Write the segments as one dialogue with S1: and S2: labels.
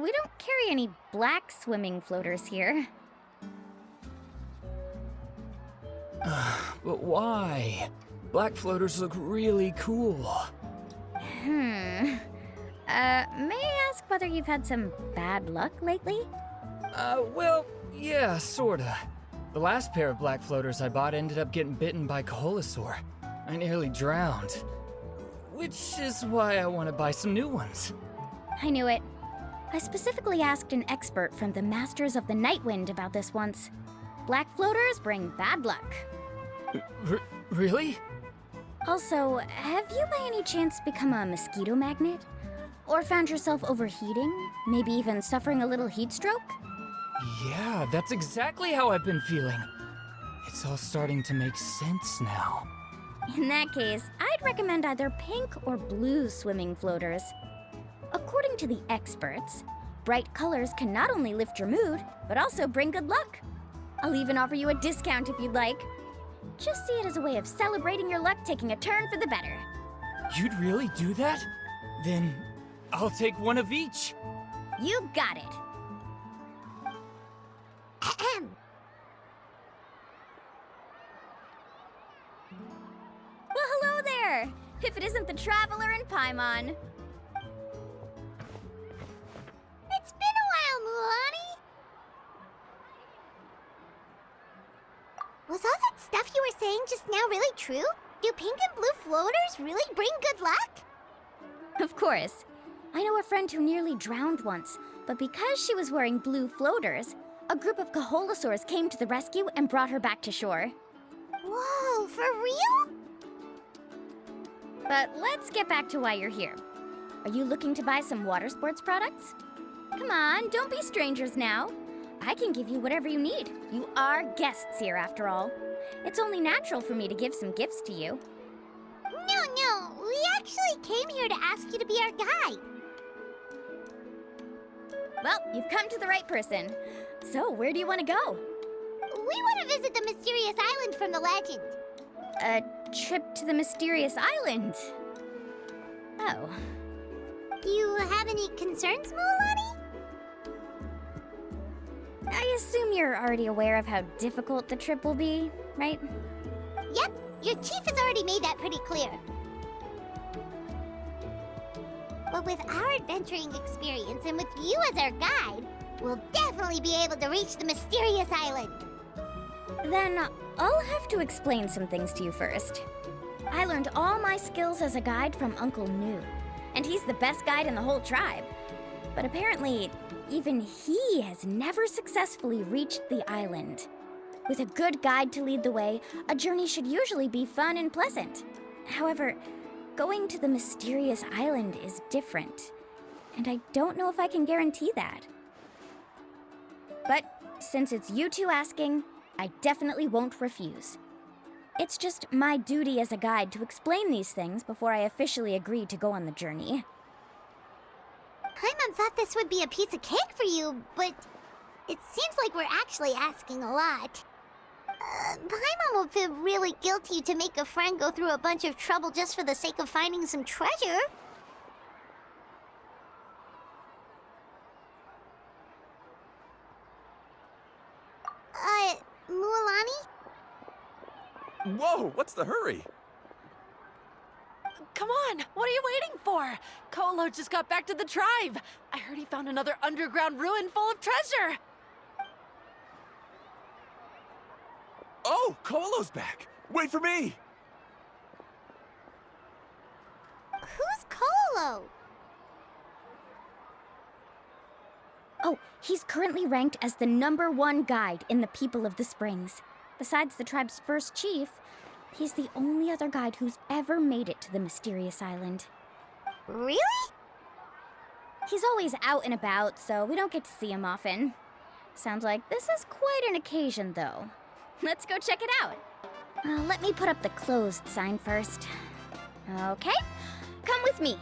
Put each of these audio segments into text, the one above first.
S1: we don't carry any black swimming floaters here.
S2: But why? Black floaters look really cool.
S1: May I ask whether you've had some bad luck lately?
S2: Well, yeah, sorta. The last pair of black floaters I bought ended up getting bitten by Koholosaur. I nearly drowned. Which is why I want to buy some new ones.
S1: I knew it. I specifically asked an expert from the Masters of the Nightwind about this once. Black floaters bring bad luck.
S2: Really?
S1: Also, have you by any chance become a mosquito magnet? Or found yourself overheating? Maybe even suffering a little heat stroke?
S2: Yeah, that's exactly how I've been feeling. It's all starting to make sense now.
S1: In that case, I'd recommend either pink or blue swimming floaters. According to the experts, bright colors can not only lift your mood, but also bring good luck. I'll even offer you a discount if you'd like. Just see it as a way of celebrating your luck taking a turn for the better.
S2: You'd really do that? Then I'll take one of each.
S1: You got it.
S3: Ahem.
S1: Well, hello there! If it isn't the Traveler in Paimon.
S3: It's been a while, Mulan. Was all that stuff you were saying just now really true? Do pink and blue floaters really bring good luck?
S1: Of course. I know a friend who nearly drowned once, but because she was wearing blue floaters, a group of Koholosaurs came to the rescue and brought her back to shore.
S3: Whoa, for real?
S1: But let's get back to why you're here. Are you looking to buy some water sports products? Come on, don't be strangers now. I can give you whatever you need. You are guests here, after all. It's only natural for me to give some gifts to you.
S3: No, we actually came here to ask you to be our guide.
S1: Well, you've come to the right person. So, where do you want to go?
S3: We want to visit the mysterious island from the legend.
S1: A trip to the mysterious island? Oh.
S3: Do you have any concerns, Mulan?
S1: I assume you're already aware of how difficult the trip will be, right?
S3: Yep, your chief has already made that pretty clear. But with our adventuring experience and with you as our guide, we'll definitely be able to reach the mysterious island.
S1: Then I'll have to explain some things to you first. I learned all my skills as a guide from Uncle Nu, and he's the best guide in the whole tribe. But apparently, even he has never successfully reached the island. With a good guide to lead the way, a journey should usually be fun and pleasant. However, going to the mysterious island is different, and I don't know if I can guarantee that. But since it's you two asking, I definitely won't refuse. It's just my duty as a guide to explain these things before I officially agree to go on the journey.
S3: Paimon thought this would be a piece of cake for you, but it seems like we're actually asking a lot. Paimon will feel really guilty to make a friend go through a bunch of trouble just for the sake of finding some treasure. Mualani?
S4: Whoa, what's the hurry?
S5: Come on, what are you waiting for? Kolo just got back to the tribe. I heard he found another underground ruin full of treasure.
S4: Oh, Kolo's back. Wait for me.
S3: Who's Kolo?
S1: Oh, he's currently ranked as the #1 guide in the People of the Springs. Besides the tribe's first chief, he's the only other guide who's ever made it to the mysterious island.
S3: Really?
S1: He's always out and about, so we don't get to see him often. Sounds like this is quite an occasion, though. Let's go check it out. Let me put up the closed sign first. Okay, come with me.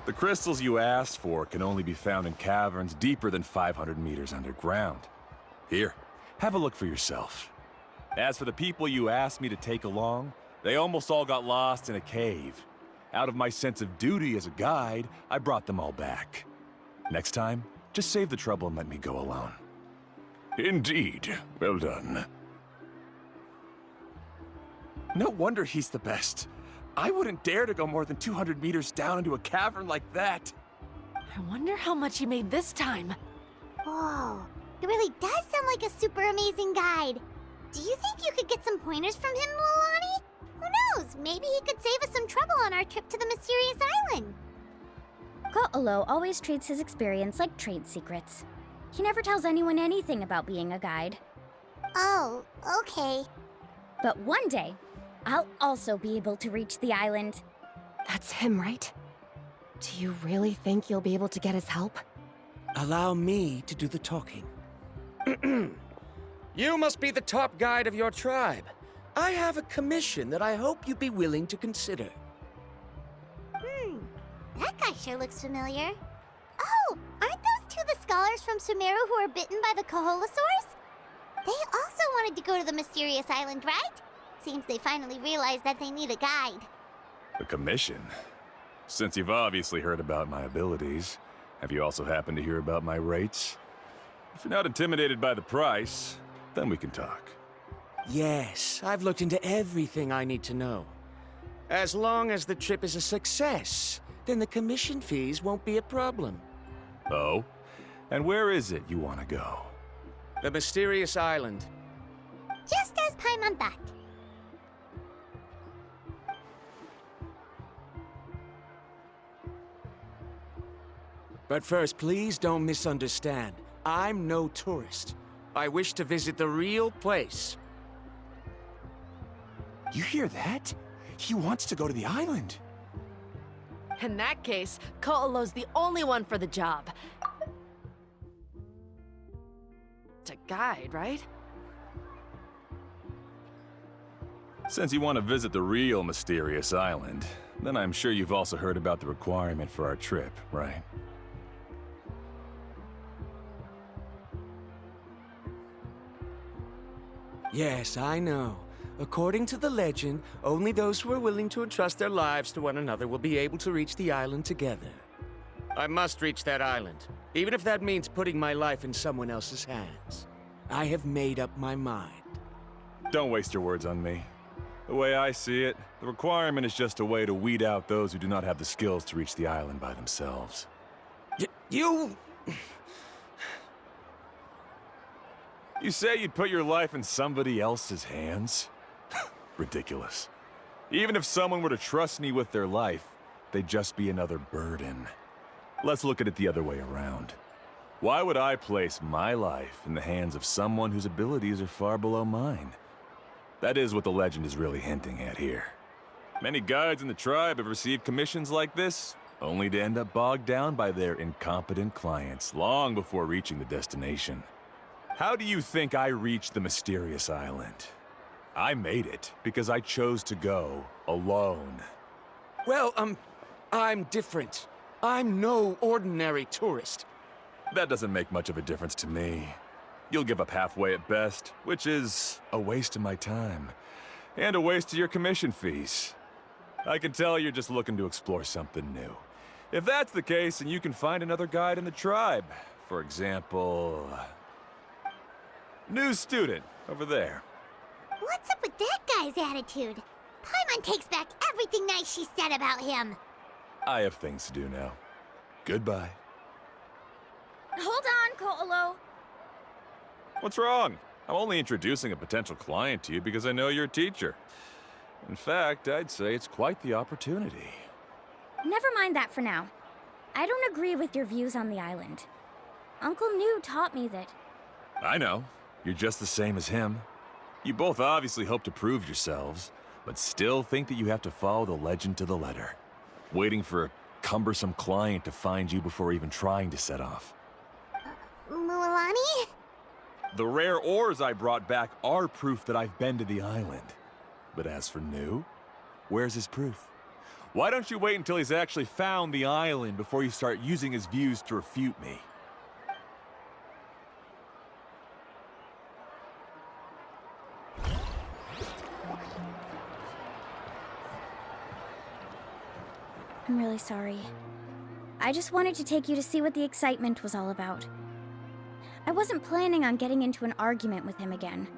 S4: The crystals you asked for can only be found in caverns deeper than 500 meters underground. Here, have a look for yourself. As for the people you asked me to take along, they almost all got lost in a cave. Out of my sense of duty as a guide, I brought them all back. Next time, just save the trouble and let me go alone. Indeed. Well done. No wonder he's the best. I wouldn't dare to go more than 200 meters down into a cavern like that.
S5: I wonder how much he made this time.
S3: Whoa, it really does sound like a super amazing guide. Do you think you could get some pointers from him, Mualani? Who knows? Maybe he could save us some trouble on our trip to the mysterious island.
S1: Ko'olo always treats his experience like trade secrets. He never tells anyone anything about being a guide.
S3: Oh, okay.
S1: But one day, I'll also be able to reach the island.
S6: That's him, right? Do you really think you'll be able to get his help?
S7: Allow me to do the talking. You must be the top guide of your tribe. I have a commission that I hope you'd be willing to consider.
S3: That guy sure looks familiar. Oh, aren't those two the scholars from Sumeru who were bitten by the Koholosaurs? They also wanted to go to the mysterious island, right? Seems they finally realized that they need a guide.
S4: A commission? Since you've obviously heard about my abilities, have you also happened to hear about my rates? If you're not intimidated by the price, then we can talk.
S7: Yes, I've looked into everything I need to know. As long as the trip is a success, then the commission fees won't be a problem.
S4: Oh? And where is it you want to go?
S7: The mysterious island.
S3: Just as Paimon thought.
S7: But first, please don't misunderstand. I'm no tourist. I wish to visit the real place.
S4: You hear that? He wants to go to the island.
S5: In that case, Ko'olo's the only one for the job. To guide, right?
S4: Since you want to visit the real mysterious island, then I'm sure you've also heard about the requirement for our trip, right?
S7: Yes, I know. According to the legend, only those who are willing to entrust their lives to one another will be able to reach the island together. I must reach that island, even if that means putting my life in someone else's hands. I have made up my mind.
S4: Don't waste your words on me. The way I see it, the requirement is just a way to weed out those who do not have the skills to reach the island by themselves.
S7: You...
S4: You say you'd put your life in somebody else's hands? Ridiculous. Even if someone were to trust me with their life, they'd just be another burden. Let's look at it the other way around. Why would I place my life in the hands of someone whose abilities are far below mine? That is what the legend is really hinting at here. Many guides in the tribe have received commissions like this, only to end up bogged down by their incompetent clients long before reaching the destination. How do you think I reached the mysterious island? I made it because I chose to go alone.
S7: Well, I'm different. I'm no ordinary tourist.
S4: That doesn't make much of a difference to me. You'll give up halfway at best, which is a waste of my time. And a waste of your commission fees. I can tell you're just looking to explore something new. If that's the case, then you can find another guide in the tribe. For example... new student, over there.
S3: What's up with that guy's attitude? Paimon takes back everything nice she said about him.
S4: I have things to do now. Goodbye.
S1: Hold on, Ko'olo.
S4: What's wrong? I'm only introducing a potential client to you because I know you're a teacher. In fact, I'd say it's quite the opportunity.
S1: Never mind that for now. I don't agree with your views on the island. Uncle New taught me that.
S4: I know. You're just the same as him. You both obviously hope to prove yourselves, but still think that you have to follow the legend to the letter, waiting for a cumbersome client to find you before even trying to set off.
S3: Mualani?
S4: The rare ores I brought back are proof that I've been to the island. But as for New, where's his proof? Why don't you wait until he's actually found the island before you start using his views to refute me?
S1: I'm really sorry. I just wanted to take you to see what the excitement was all about. I wasn't planning on getting into an argument with him again.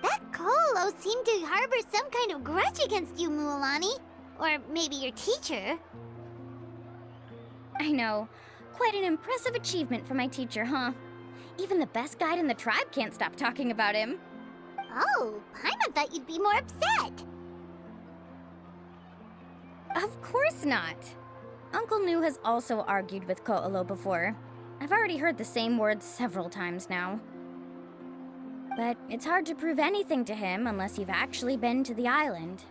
S3: That Colo seemed to harbor some kind of grudge against you, Mualani. Or maybe your teacher.
S1: I know. Quite an impressive achievement for my teacher, huh? Even the best guide in the tribe can't stop talking about him.
S3: Oh, Paimon thought you'd be more upset.
S1: Of course not. Uncle Nu has also argued with Ko'olo before. I've already heard the same words several times now. But it's hard to prove anything to him unless you've actually been to the island.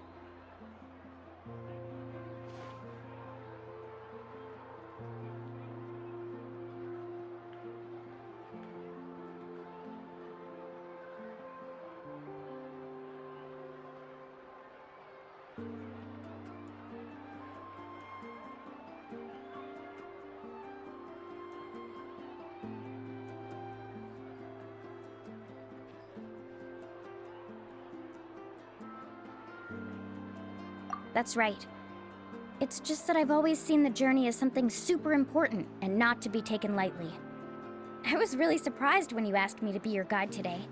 S1: That's right. It's just that I've always seen the journey as something super important and not to be taken lightly. I was really surprised when you asked me to be your guide today.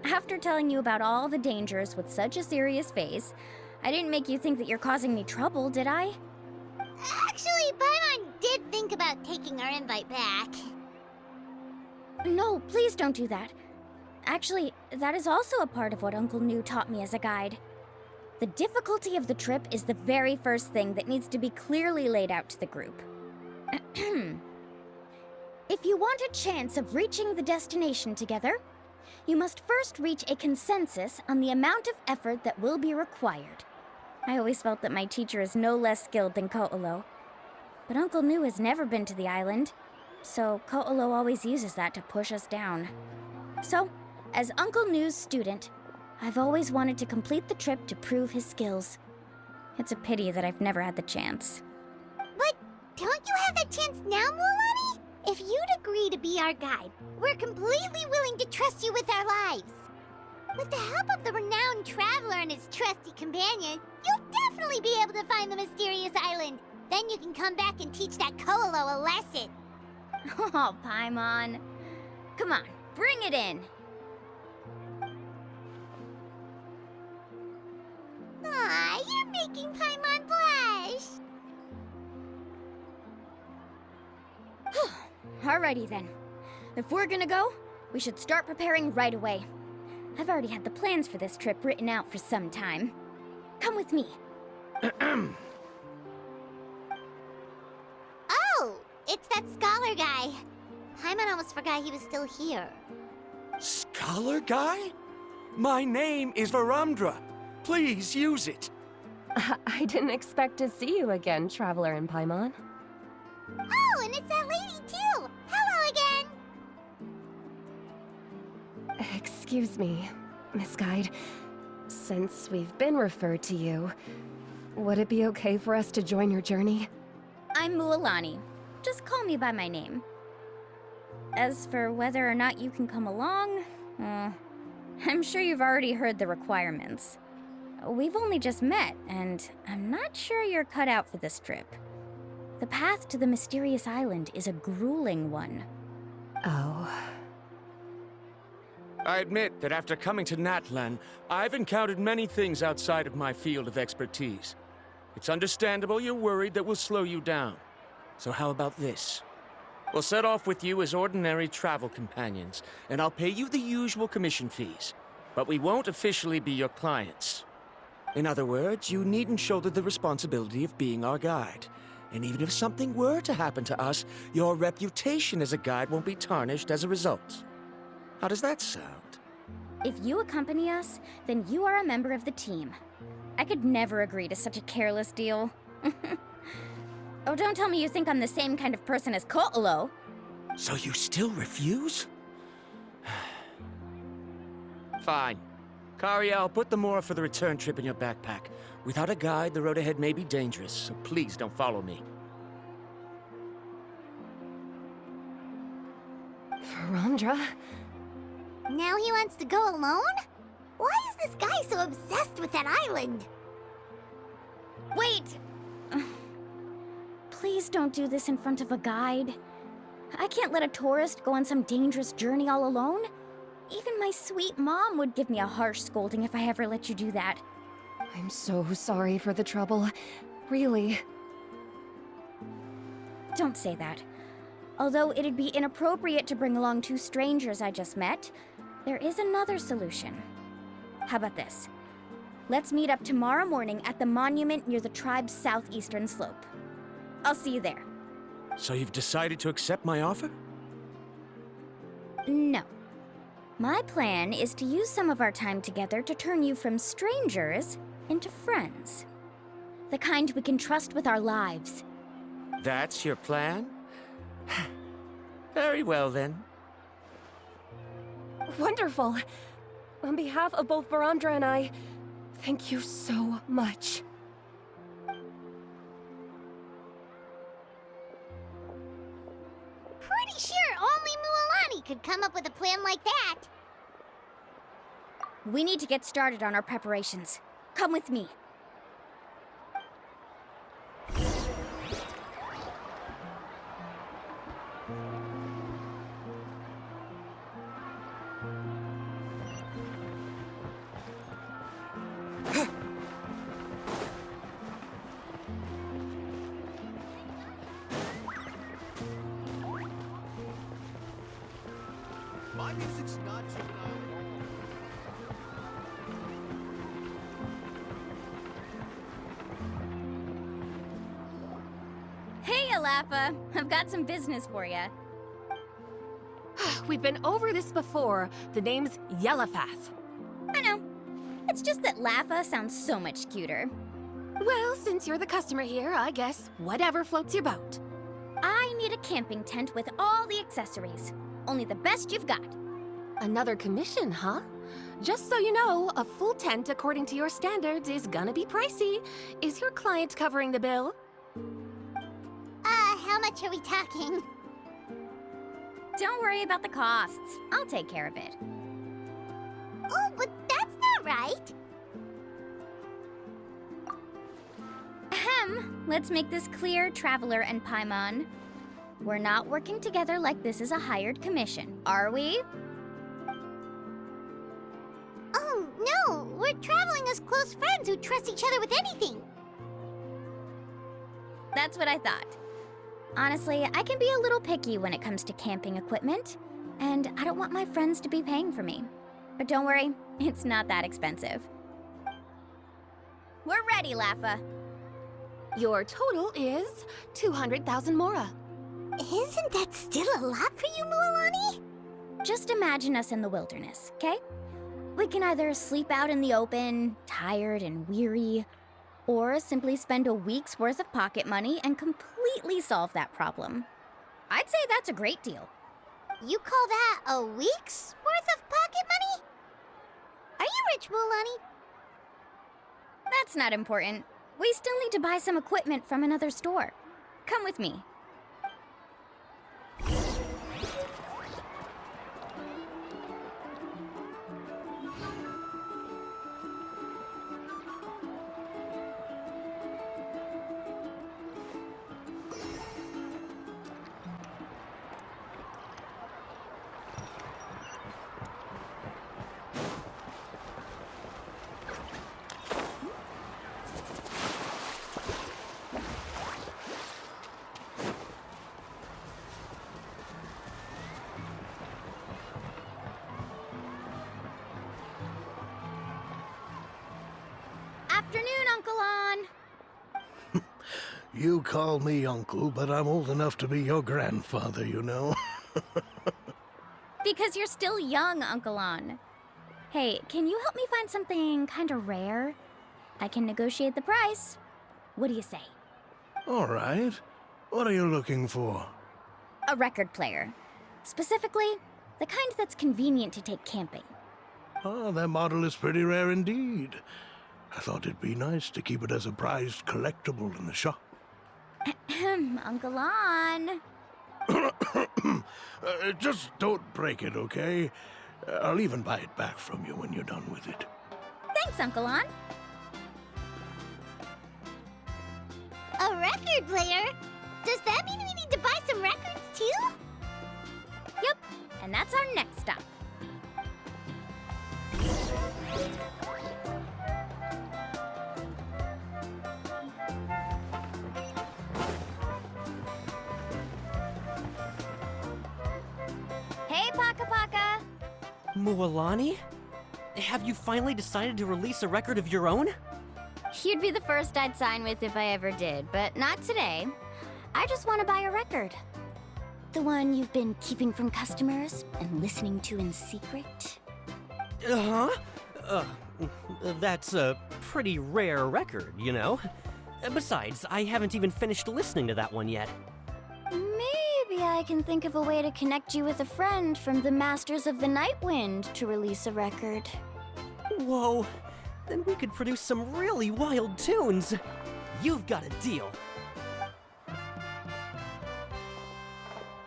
S1: After telling you about all the dangers with such a serious face, I didn't make you think that you're causing me trouble, did I?
S3: Actually, Paimon did think about taking our invite back.
S1: No, please don't do that. Actually, that is also a part of what Uncle Nu taught me as a guide. The difficulty of the trip is the very first thing that needs to be clearly laid out to the group. If you want a chance of reaching the destination together, you must first reach a consensus on the amount of effort that will be required. I always felt that my teacher is no less skilled than Ko'olo. But Uncle Nu has never been to the island, so Ko'olo always uses that to push us down. So, as Uncle Nu's student, I've always wanted to complete the trip to prove his skills. It's a pity that I've never had the chance.
S3: But don't you have that chance now, Mualani? If you'd agree to be our guide, we're completely willing to trust you with our lives. With the help of the renowned traveler and his trusty companion, you'll definitely be able to find the mysterious island. Then you can come back and teach that Ko'olo a lesson.
S1: Oh, Paimon. Come on, bring it in.
S3: Aw, you're making Paimon blush.
S1: Alrighty then. If we're gonna go, we should start preparing right away. I've already had the plans for this trip written out for some time. Come with me.
S3: Oh, it's that scholar guy. Paimon almost forgot he was still here.
S7: Scholar guy? My name is Varumdra. Please use it.
S6: I didn't expect to see you again, Traveler in Paimon.
S3: Oh, and it's that lady too. Hello again.
S6: Excuse me, Miss Guide. Since we've been referred to you, would it be okay for us to join your journey?
S1: I'm Mualani. Just call me by my name. As for whether or not you can come along, I'm sure you've already heard the requirements. We've only just met, and I'm not sure you're cut out for this trip. The path to the mysterious island is a grueling one.
S6: Oh.
S7: I admit that after coming to Natlan, I've encountered many things outside of my field of expertise. It's understandable you're worried that we'll slow you down. So how about this? We'll set off with you as ordinary travel companions, and I'll pay you the usual commission fees. But we won't officially be your clients. In other words, you needn't shoulder the responsibility of being our guide. And even if something were to happen to us, your reputation as a guide won't be tarnished as a result. How does that sound?
S1: If you accompany us, then you are a member of the team. I could never agree to such a careless deal. Oh, don't tell me you think I'm the same kind of person as Ko'olo.
S7: So you still refuse? Fine. Kariel, put the Mora for the return trip in your backpack. Without a guide, the road ahead may be dangerous, so please don't follow me.
S6: Verandra?
S3: Now he wants to go alone? Why is this guy so obsessed with that island?
S1: Wait! Please don't do this in front of a guide. I can't let a tourist go on some dangerous journey all alone. Even my sweet mom would give me a harsh scolding if I ever let you do that.
S6: I'm so sorry for the trouble. Really.
S1: Don't say that. Although it'd be inappropriate to bring along two strangers I just met, there is another solution. How about this? Let's meet up tomorrow morning at the monument near the tribe's southeastern slope. I'll see you there.
S7: So you've decided to accept my offer?
S1: No. My plan is to use some of our time together to turn you from strangers into friends. The kind we can trust with our lives.
S7: That's your plan? Very well, then.
S6: Wonderful. On behalf of both Verandra and I, thank you so much.
S3: Pretty sure only Mualani could come up with a plan like that.
S1: We need to get started on our preparations. Come with me.
S8: My music's not juvenile.
S1: Hey, Alafa! I've got some business for you.
S5: We've been over this before. The name's Yellowfath.
S1: I know. It's just that Lafa sounds so much cuter.
S5: Well, since you're the customer here, I guess whatever floats your boat.
S1: I need a camping tent with all the accessories. Only the best you've got.
S5: Another commission, huh? Just so you know, a full tent according to your standards is gonna be pricey. Is your client covering the bill?
S3: How much are we talking?
S1: Don't worry about the costs. I'll take care of it.
S3: Oh, but that's not right.
S1: Ahem. Let's make this clear, Traveler and Paimon. We're not working together like this is a hired commission, are we?
S3: Oh, no. We're traveling as close friends who trust each other with anything.
S1: That's what I thought. Honestly, I can be a little picky when it comes to camping equipment, and I don't want my friends to be paying for me. But don't worry, it's not that expensive. We're ready, Lafa.
S5: Your total is 200,000 mora.
S3: Isn't that still a lot for you, Mualani?
S1: Just imagine us in the wilderness, okay? We can either sleep out in the open, tired and weary, or simply spend a week's worth of pocket money and completely solve that problem. I'd say that's a great deal.
S3: You call that a week's worth of pocket money? Are you rich, Mualani?
S1: That's not important. We still need to buy some equipment from another store. Come with me. Afternoon, Uncle On.
S8: You call me uncle, but I'm old enough to be your grandfather, you know.
S1: Because you're still young, Uncle On. Hey, can you help me find something kind of rare? I can negotiate the price. What do you say?
S8: All right. What are you looking for?
S1: A record player. Specifically, the kind that's convenient to take camping.
S8: Oh, that model is pretty rare indeed. I thought it'd be nice to keep it as a prized collectible in the shop.
S1: Uncle On.
S8: Just don't break it, okay? I'll even buy it back from you when you're done with it.
S1: Thanks, Uncle On.
S3: A record player? Does that mean we need to buy some records too?
S1: Yep, and that's our next stop. Hey, Paka Paka!
S9: Mualani? Have you finally decided to release a record of your own?
S1: You'd be the first I'd sign with if I ever did, but not today. I just want to buy a record. The one you've been keeping from customers and listening to in secret.
S9: Uh-huh. That's a pretty rare record, you know? Besides, I haven't even finished listening to that one yet.
S1: Maybe I can think of a way to connect you with a friend from the Masters of the Night Wind to release a record.
S9: Whoa, then we could produce some really wild tunes. You've got a deal.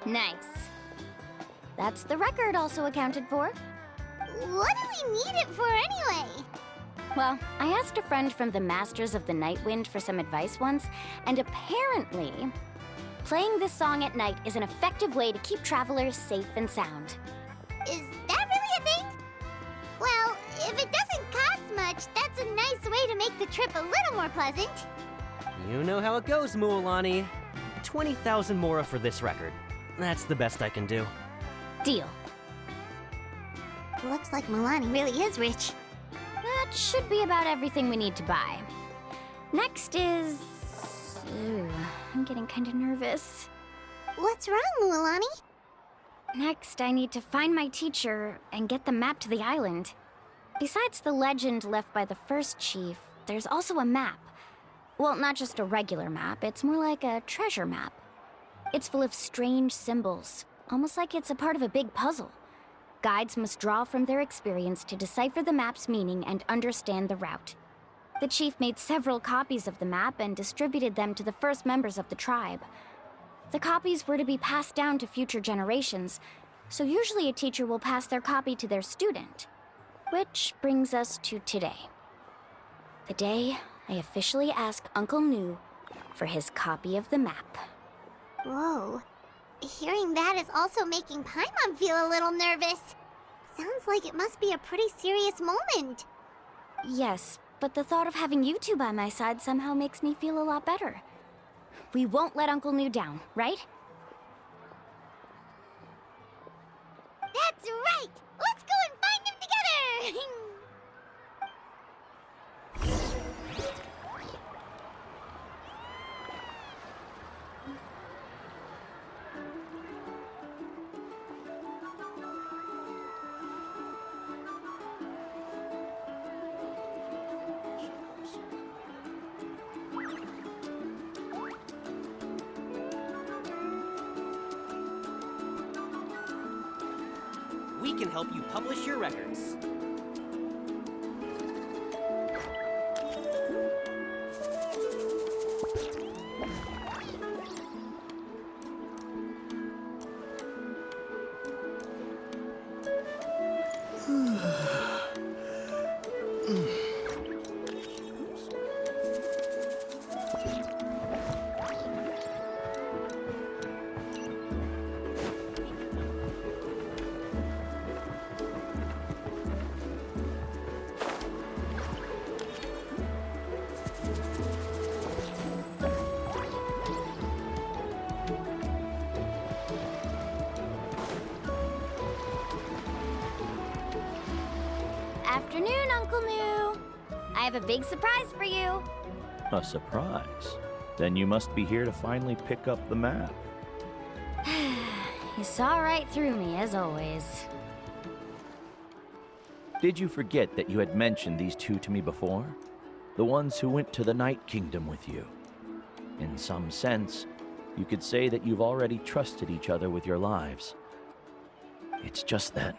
S1: Nice. That's the record also accounted for.
S3: What do we need it for anyway?
S1: Well, I asked a friend from the Masters of the Night Wind for some advice once, and apparently, playing this song at night is an effective way to keep travelers safe and sound.
S3: Is that really a thing? Well, if it doesn't cost much, that's a nice way to make the trip a little more pleasant.
S9: You know how it goes, Mualani. 20,000 mora for this record. That's the best I can do.
S1: Deal.
S3: Looks like Milani really is rich.
S1: That should be about everything we need to buy. Next is... Ooh, I'm getting kind of nervous.
S3: What's wrong, Mualani?
S1: Next, I need to find my teacher and get the map to the island. Besides the legend left by the first chief, there's also a map. Well, not just a regular map, it's more like a treasure map. It's full of strange symbols, almost like it's a part of a big puzzle. Guides must draw from their experience to decipher the map's meaning and understand the route. The chief made several copies of the map and distributed them to the first members of the tribe. The copies were to be passed down to future generations, so usually a teacher will pass their copy to their student. Which brings us to today. The day I officially ask Uncle Nu for his copy of the map.
S3: Whoa. Hearing that is also making Paimon feel a little nervous. Sounds like it must be a pretty serious moment.
S1: Yes, but the thought of having you two by my side somehow makes me feel a lot better. We won't let Uncle Nu down, right?
S3: That's right! Let's go and find him together!
S9: We can help you publish your records.
S1: Afternoon, Uncle Nu. I have a big surprise for you.
S10: A surprise? Then you must be here to finally pick up the map.
S1: You saw right through me, as always.
S10: Did you forget that you had mentioned these two to me before? The ones who went to the Night Kingdom with you. In some sense, you could say that you've already trusted each other with your lives. It's just that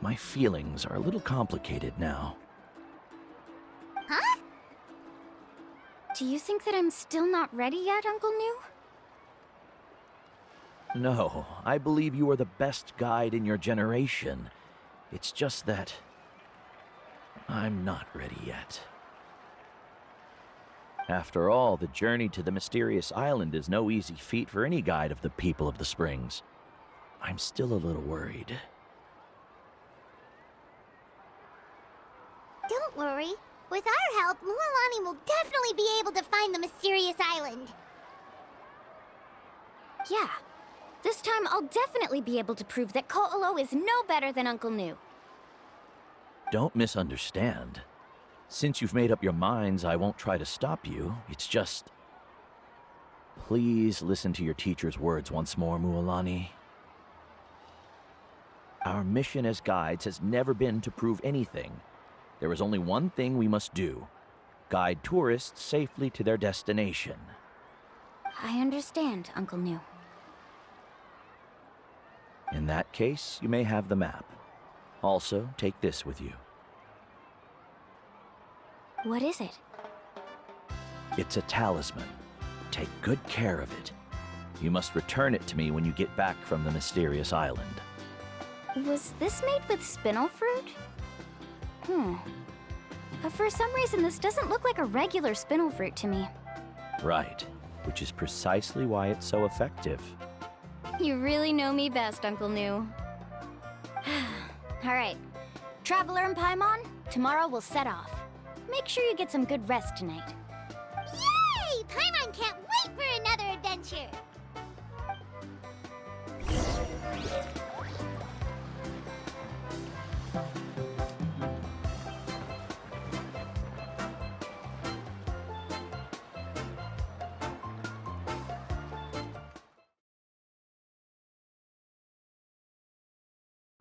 S10: my feelings are a little complicated now.
S3: Huh?
S1: Do you think that I'm still not ready yet, Uncle New?
S10: No, I believe you are the best guide in your generation. It's just that I'm not ready yet. After all, the journey to the mysterious island is no easy feat for any guide of the people of the Springs. I'm still a little worried.
S3: Don't worry. With our help, Mualani will definitely be able to find the mysterious island.
S1: Yeah. This time I'll definitely be able to prove that Ko'olo is no better than Uncle New.
S10: Don't misunderstand. Since you've made up your minds, I won't try to stop you. It's just... Please listen to your teacher's words once more, Mualani. Our mission as guides has never been to prove anything. There is only one thing we must do. Guide tourists safely to their destination.
S1: I understand, Uncle New.
S10: In that case, you may have the map. Also, take this with you.
S1: What is it?
S10: It's a talisman. Take good care of it. You must return it to me when you get back from the mysterious island.
S1: Was this made with spinel fruit? For some reason, this doesn't look like a regular spinel fruit to me.
S10: Right, which is precisely why it's so effective.
S1: You really know me best, Uncle New. Alright, Traveler and Paimon, tomorrow we'll set off. Make sure you get some good rest tonight.
S3: Yay! Paimon can't wait for another adventure!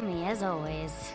S1: Me as always.